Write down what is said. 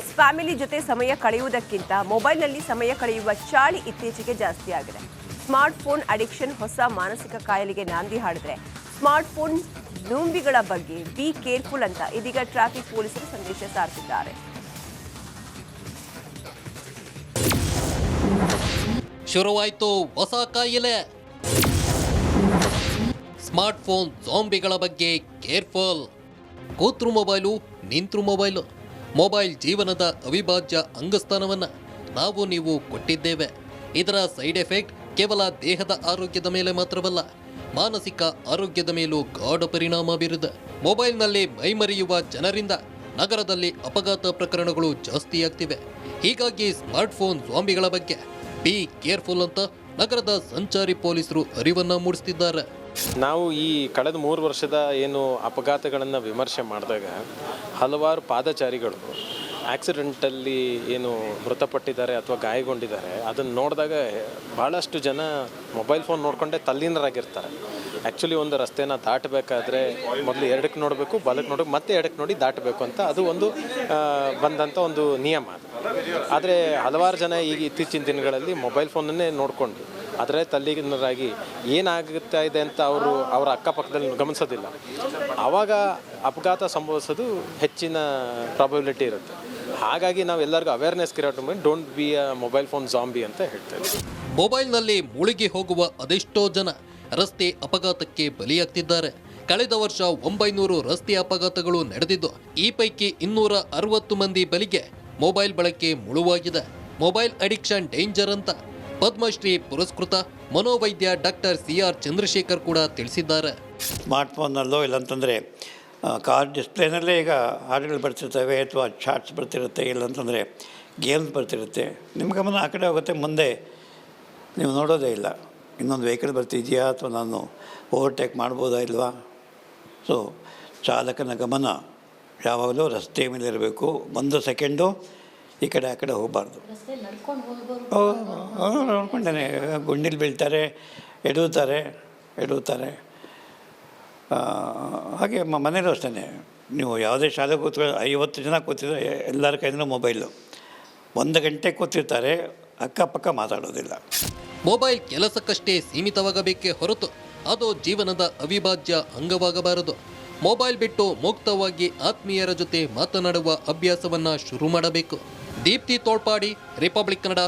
Friends family ಜೊತೆ ಸಮಯ ಕಳೆಯುವುದಕ್ಕಿಂತ ಮೊಬೈಲ್ನಲ್ಲಿ ಸಮಯ ಕಳೆಯುವ ಚಾಳಿ ಇತ್ತೀಚೆಗೆ ಜಾಸ್ತಿ ಆಗಿದೆ. ಸ್ಮಾರ್ಟ್ಫೋನ್ ಅಡಿಕ್ಷನ್ ಹೊಸ ಮಾನಸಿಕ ಕಾಯಿಲೆಗೆ ನಾಂದಿ ಹಾಡಿದ್ರೆ ಸ್ಮಾರ್ಟ್ಫೋನ್ ನುಂಬಿಗಳ ಬಗ್ಗೆ ಬಿ ಕೇರ್ಫುಲ್ ಅಂತ ಇದೀಗ ಟ್ರಾಫಿಕ್ ಪೊಲೀಸರು ಸಂದೇಶ ಸಾರ್ತಿದ್ದಾರೆ. ಶುರುವಾಯಿತು ಹೊಸ ಕಾಯಿಲೆ. ಸ್ಮಾರ್ಟ್ಫೋನ್ ಝಾಂಬಿಗಳ ಬಗ್ಗೆ ಕೇರ್ಫುಲ್. ಕೂತ್ರು ಮೊಬೈಲು, ನಿಂತ್ರು ಮೊಬೈಲು. ಮೊಬೈಲ್ ಜೀವನದ ಅವಿಭಾಜ್ಯ ಅಂಗಸ್ಥಾನವನ್ನು ನಾವು ನೀವು ಕೊಟ್ಟಿದ್ದೇವೆ. ಇದರ ಸೈಡ್ ಎಫೆಕ್ಟ್ ಕೇವಲ ದೇಹದ ಆರೋಗ್ಯದ ಮೇಲೆ ಮಾತ್ರವಲ್ಲ, ಮಾನಸಿಕ ಆರೋಗ್ಯದ ಮೇಲೂ ಗಾಢ ಪರಿಣಾಮ ಬೀರಿದೆ. ಮೊಬೈಲ್ನಲ್ಲಿ ಮೈಮರೆಯುವ ಜನರಿಂದ ನಗರದಲ್ಲಿ ಅಪಘಾತ ಪ್ರಕರಣಗಳು ಜಾಸ್ತಿಯಾಗ್ತಿವೆ. ಹೀಗಾಗಿ ಸ್ಮಾರ್ಟ್ಫೋನ್ ಝಾಂಬಿಗಳ ಬಗ್ಗೆ ಬಿ ಕೇರ್ಫುಲ್ ಅಂತ ನಗರದ ಸಂಚಾರಿ ಪೊಲೀಸರು ಅರಿವನ್ನು ಮೂಡಿಸುತ್ತಿದ್ದಾರೆ. ನಾವು ಈ ಕಳೆದ 3 ವರ್ಷದ ಏನು ಅಪಘಾತಗಳನ್ನು ವಿಮರ್ಶೆ ಮಾಡಿದಾಗ ಹಲವಾರು ಪಾದಚಾರಿಗಳು ಆಕ್ಸಿಡೆಂಟಲ್ಲಿ ಏನು ಮೃತಪಟ್ಟಿದ್ದಾರೆ ಅಥವಾ ಗಾಯಗೊಂಡಿದ್ದಾರೆ ಅದನ್ನು ನೋಡಿದಾಗ ಭಾಳಷ್ಟು ಜನ ಮೊಬೈಲ್ ಫೋನ್ ನೋಡಿಕೊಂಡೇ ತಲ್ಲೀನರಾಗಿರ್ತಾರೆ. ಆ್ಯಕ್ಚುಲಿ ಒಂದು ರಸ್ತೆನ ದಾಟಬೇಕಾದ್ರೆ ಮೊದಲು ಎಡಕ್ಕೆ ನೋಡಬೇಕು, ಬಲಕ್ಕೆ ನೋಡಬೇಕು, ಮತ್ತೆ ಎಡಕ್ಕೆ ನೋಡಿ ದಾಟಬೇಕು ಅಂತ ಅದು ಒಂದು ಬಂದಂಥ ಒಂದು ನಿಯಮ. ಆದರೆ ಹಲವಾರು ಜನ ಈಗ ಇತ್ತೀಚಿನ ದಿನಗಳಲ್ಲಿ ಮೊಬೈಲ್ ಫೋನನ್ನೇ ನೋಡಿಕೊಂಡು ಅದರೇ ತಲ್ಲೀನರಾಗಿ ಏನಾಗುತ್ತಾ ಇದೆ ಅಂತ ಅವರ ಅಕ್ಕಪಕ್ಕದಲ್ಲಿ ಗಮನಿಸೋದಿಲ್ಲ. ಆವಾಗ ಅಪಘಾತ ಸಂಭವಿಸೋದು ಹೆಚ್ಚಿನ ಪ್ರಾಬಬಿಲಿಟಿ ಇರುತ್ತೆ. ಹಾಗಾಗಿ ನಾವು ಎಲ್ಲರಿಗೂ ಅವೇರ್ನೆಸ್ ಕ್ರಿಯೇಟ್ ಮಾಡಿ don't be a mobile phone zombie ಅಂತ ಹೇಳ್ತೇವೆ. ಮೊಬೈಲ್ನಲ್ಲಿ ಮುಳುಗಿ ಹೋಗುವ ಅದೆಷ್ಟೋ ಜನ ರಸ್ತೆ ಅಪಘಾತಕ್ಕೆ ಬಲಿಯಾಗ್ತಿದ್ದಾರೆ. ಕಳೆದ ವರ್ಷ 900 ರಸ್ತೆ ಅಪಘಾತಗಳು ನಡೆದಿದ್ದು, ಈ ಪೈಕಿ 260 ಮಂದಿ ಬಲಿಗೆ ಮೊಬೈಲ್ ಬಳಕೆ ಮುಳುವಾಗಿದೆ. ಮೊಬೈಲ್ ಅಡಿಕ್ಷನ್ ಡೇಂಜರ್ ಅಂತ ಪದ್ಮಶ್ರೀ ಪುರಸ್ಕೃತ ಮನೋವೈದ್ಯ ಡಾಕ್ಟರ್ CR ಚಂದ್ರಶೇಖರ್ ಕೂಡ ತಿಳಿಸಿದ್ದಾರೆ. ಸ್ಮಾರ್ಟ್ಫೋನ್ನಲ್ಲೋ ಇಲ್ಲಂತಂದರೆ ಕಾರ್ ಡಿಸ್ಪ್ಲೇನಲ್ಲೇ ಈಗ ಹಾಡುಗಳು ಬರ್ತಿರ್ತವೆ ಅಥವಾ ಚಾಟ್ಸ್ ಬರ್ತಿರುತ್ತೆ, ಇಲ್ಲಂತಂದರೆ ಗೇಮ್ಸ್ ಬರ್ತಿರುತ್ತೆ. ನಿಮ್ಮ ಗಮನ ಆ ಕಡೆ ಹೋಗುತ್ತೆ, ಮುಂದೆ ನೀವು ನೋಡೋದೇ ಇಲ್ಲ. ಇನ್ನೊಂದು ವೆಹಿಕಲ್ ಬರ್ತಿದೆಯಾ ಅಥವಾ ನಾನು ಓವರ್ಟೇಕ್ ಮಾಡ್ಬೋದಾ ಇಲ್ವಾ. ಸೊ ಚಾಲಕನ ಗಮನ ಯಾವಾಗಲೂ ರಸ್ತೆ ಮೇಲೆ ಇರಬೇಕು. 1 ಸೆಕೆಂಡು ಈ ಕಡೆ ಆ ಕಡೆ ಹೋಗಬಾರ್ದು. ನೋಡ್ಕೊಂಡೇ ಗುಂಡಿಲಿ ಬೀಳ್ತಾರೆ, ಎಡುತ್ತಾರೆ. ಹಾಗೆ ಮನೇಲೂ ಅಷ್ಟೇ. ನೀವು ಯಾವುದೇ ಶಾಲೆ ಕೂತ್ಕೊಳ್ಳಿ, 50 ಜನ ಕೂತಿದ್ರೆ ಎಲ್ಲರ ಕೈಯಲ್ಲೂ ಮೊಬೈಲು. 1 ಗಂಟೆ ಕೂತಿರ್ತಾರೆ, ಅಕ್ಕಪಕ್ಕ ಮಾತಾಡೋದಿಲ್ಲ. ಮೊಬೈಲ್ ಕೆಲಸಕ್ಕಷ್ಟೇ ಸೀಮಿತವಾಗಬೇಕೇ ಹೊರತು ಅದು ಜೀವನದ ಅವಿಭಾಜ್ಯ ಅಂಗವಾಗಬಾರದು. ಮೊಬೈಲ್ ಬಿಟ್ಟು ಮುಕ್ತವಾಗಿ ಆತ್ಮೀಯರ ಜೊತೆ ಮಾತನಾಡುವ ಅಭ್ಯಾಸವನ್ನ ಶುರು ಮಾಡಬೇಕು. ದೀಪ್ತಿ ತೋಳ್ಪಾಡಿ, ರಿಪಬ್ಲಿಕ್ ಕನ್ನಡ,